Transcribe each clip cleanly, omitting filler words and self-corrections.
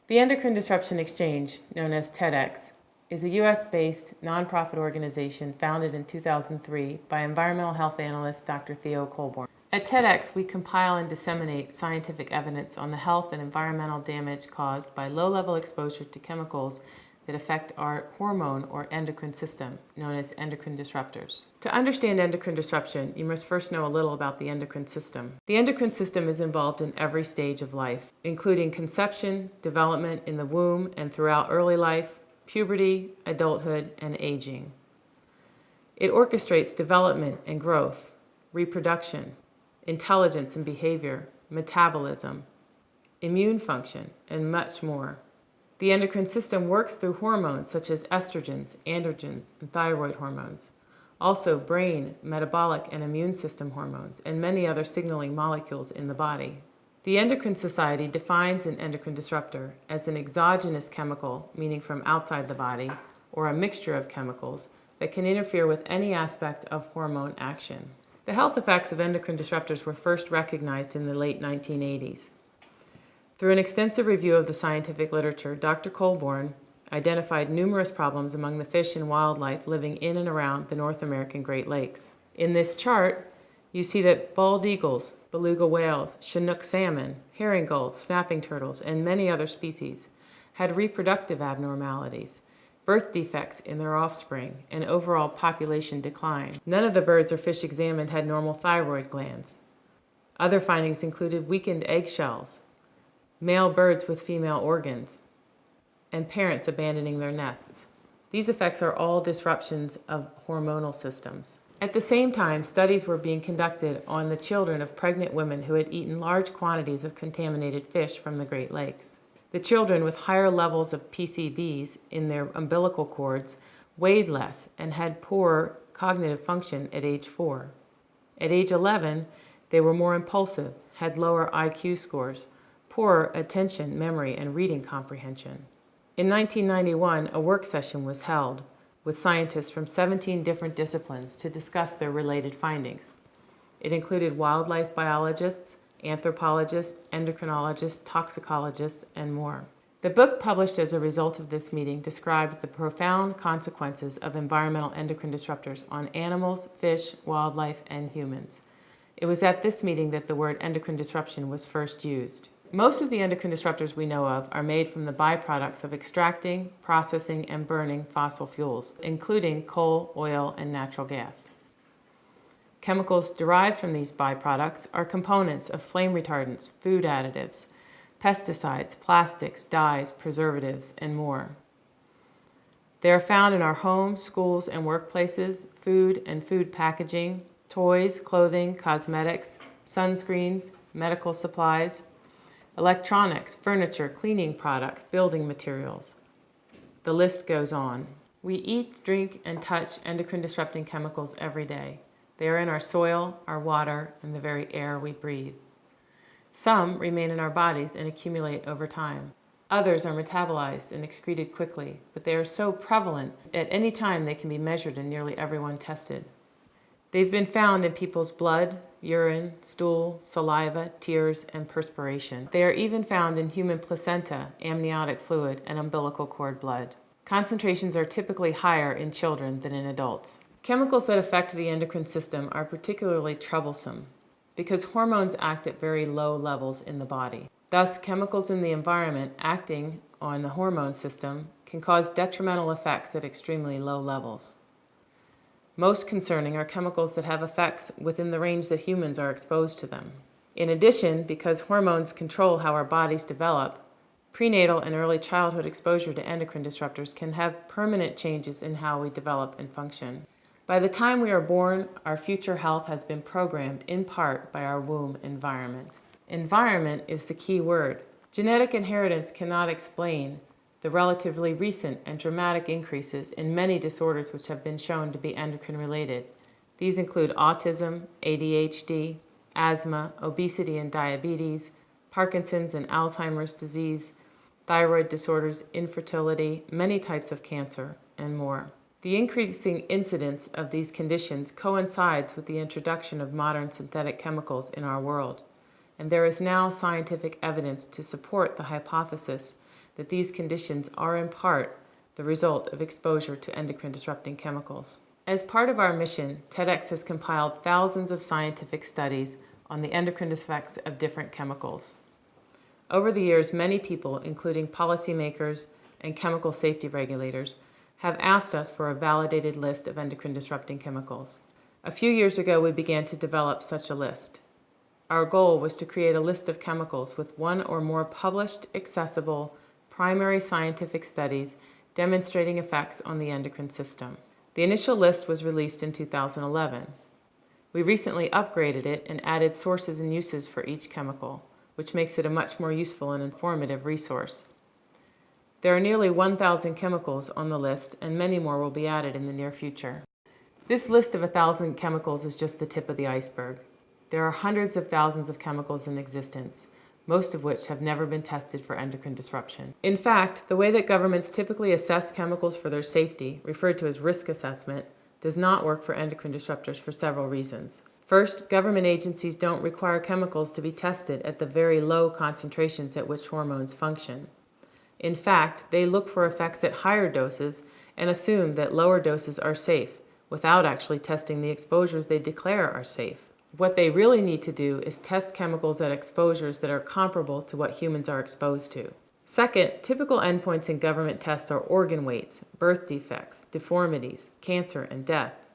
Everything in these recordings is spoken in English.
The Endocrine Disruption Exchange, known as TedX, is a U.S.-based nonprofit organization founded in 2003 by environmental health analyst Dr. Theo Colborn. At TedX, we compile and disseminate scientific evidence on the health and environmental damage caused by low-level exposure to chemicals that affect our hormone or endocrine system, known as endocrine disruptors. To understand endocrine disruption, you must first know a little about the endocrine system. The endocrine system is involved in every stage of life, including conception, development in the womb and throughout early life, puberty, adulthood, and aging. It orchestrates development and growth, reproduction, intelligence and behavior, metabolism, immune function, and much more. The endocrine system works through hormones such as estrogens, androgens, and thyroid hormones, also brain, metabolic, and immune system hormones, and many other signaling molecules in the body. The Endocrine Society defines an endocrine disruptor as an exogenous chemical, meaning from outside the body, or a mixture of chemicals that can interfere with any aspect of hormone action. The health effects of endocrine disruptors were first recognized in the late 1980s. Through an extensive review of the scientific literature, Dr. Colborn identified numerous problems among the fish and wildlife living in and around the North American Great Lakes. In this chart, you see that bald eagles, beluga whales, Chinook salmon, herring gulls, snapping turtles, and many other species had reproductive abnormalities, birth defects in their offspring, and overall population decline. None of the birds or fish examined had normal thyroid glands. Other findings included weakened eggshells, male birds with female organs, and parents abandoning their nests. These effects are all disruptions of hormonal systems. At the same time, studies were being conducted on the children of pregnant women who had eaten large quantities of contaminated fish from the Great Lakes. The children with higher levels of PCBs in their umbilical cords weighed less and had poor cognitive function at age 4. At age 11, they were more impulsive, had lower IQ scores, poor attention, memory, and reading comprehension. In 1991, a work session was held with scientists from 17 different disciplines to discuss their related findings. It included wildlife biologists, anthropologists, endocrinologists, toxicologists, and more. The book published as a result of this meeting described the profound consequences of environmental endocrine disruptors on animals, fish, wildlife, and humans. It was at this meeting that the word endocrine disruption was first used. Most of the endocrine disruptors we know of are made from the byproducts of extracting, processing, and burning fossil fuels, including coal, oil, and natural gas. Chemicals derived from these byproducts are components of flame retardants, food additives, pesticides, plastics, dyes, preservatives, and more. They are found in our homes, schools, and workplaces, food and food packaging, toys, clothing, cosmetics, sunscreens, medical supplies, electronics, furniture, cleaning products, building materials. The list goes on. We eat, drink, and touch endocrine-disrupting chemicals every day. They are in our soil, our water, and the very air we breathe. Some remain in our bodies and accumulate over time. Others are metabolized and excreted quickly, but they are so prevalent at any time they can be measured in nearly everyone tested. They've been found in people's blood, urine, stool, saliva, tears, and perspiration. They are even found in human placenta, amniotic fluid, and umbilical cord blood. Concentrations are typically higher in children than in adults. Chemicals that affect the endocrine system are particularly troublesome because hormones act at very low levels in the body. Thus, chemicals in the environment acting on the hormone system can cause detrimental effects at extremely low levels. Most concerning are chemicals that have effects within the range that humans are exposed to them. In addition, because hormones control how our bodies develop, prenatal and early childhood exposure to endocrine disruptors can have permanent changes in how we develop and function. By the time we are born, our future health has been programmed in part by our womb environment. Environment is the key word. Genetic inheritance cannot explain the relatively recent and dramatic increases in many disorders which have been shown to be endocrine-related. These include autism, ADHD, asthma, obesity and diabetes, Parkinson's and Alzheimer's disease, thyroid disorders, infertility, many types of cancer, and more. The increasing incidence of these conditions coincides with the introduction of modern synthetic chemicals in our world, and there is now scientific evidence to support the hypothesis that these conditions are in part the result of exposure to endocrine-disrupting chemicals. As part of our mission, TedX has compiled thousands of scientific studies on the endocrine effects of different chemicals. Over the years, many people, including policymakers and chemical safety regulators, have asked us for a validated list of endocrine-disrupting chemicals. A few years ago, we began to develop such a list. Our goal was to create a list of chemicals with one or more published, accessible, primary scientific studies demonstrating effects on the endocrine system. The initial list was released in 2011. We recently upgraded it and added sources and uses for each chemical, which makes it a much more useful and informative resource. There are nearly 1,000 chemicals on the list, and many more will be added in the near future. This list of 1,000 chemicals is just the tip of the iceberg. There are hundreds of thousands of chemicals in existence, most of which have never been tested for endocrine disruption. In fact, the way that governments typically assess chemicals for their safety, referred to as risk assessment, does not work for endocrine disruptors for several reasons. First, government agencies don't require chemicals to be tested at the very low concentrations at which hormones function. In fact, they look for effects at higher doses and assume that lower doses are safe, without actually testing the exposures they declare are safe. What they really need to do is test chemicals at exposures that are comparable to what humans are exposed to. Second, typical endpoints in government tests are organ weights, birth defects, deformities, cancer, and death.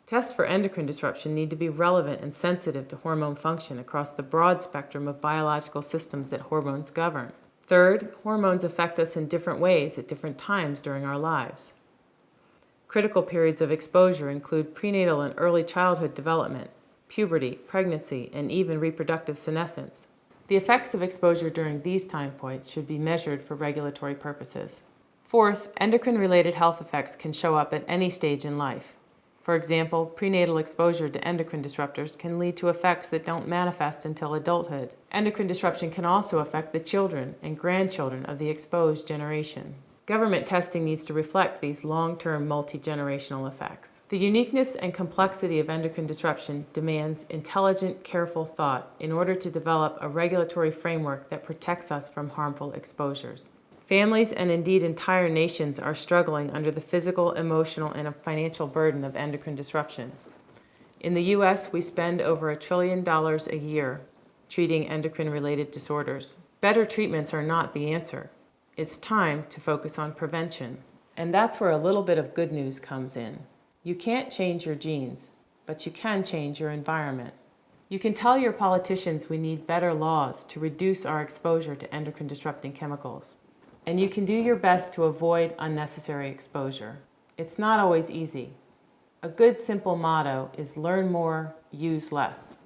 Tests for endocrine disruption need to be relevant and sensitive to hormone function across the broad spectrum of biological systems that hormones govern. Third, hormones affect us in different ways at different times during our lives. Critical periods of exposure include prenatal and early childhood development, puberty, pregnancy, and even reproductive senescence. The effects of exposure during these time points should be measured for regulatory purposes. Fourth, endocrine-related health effects can show up at any stage in life. For example, prenatal exposure to endocrine disruptors can lead to effects that don't manifest until adulthood. Endocrine disruption can also affect the children and grandchildren of the exposed generation. Government testing needs to reflect these long-term multi-generational effects. The uniqueness and complexity of endocrine disruption demands intelligent, careful thought in order to develop a regulatory framework that protects us from harmful exposures. Families and indeed entire nations are struggling under the physical, emotional, and financial burden of endocrine disruption. In the U.S., we spend over $1 trillion a year treating endocrine-related disorders. Better treatments are not the answer. It's time to focus on prevention. And that's where a little bit of good news comes in. You can't change your genes, but you can change your environment. You can tell your politicians we need better laws to reduce our exposure to endocrine-disrupting chemicals. And you can do your best to avoid unnecessary exposure. It's not always easy. A good simple motto is learn more, use less.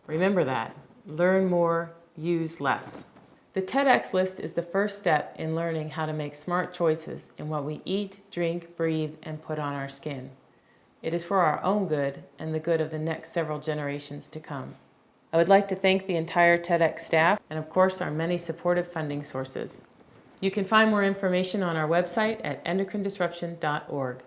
Remember that. Learn more, use less. The TedX list is the first step in learning how to make smart choices in what we eat, drink, breathe, and put on our skin. It is for our own good and the good of the next several generations to come. I would like to thank the entire TedX staff and of course our many supportive funding sources. You can find more information on our website at endocrinedisruption.org.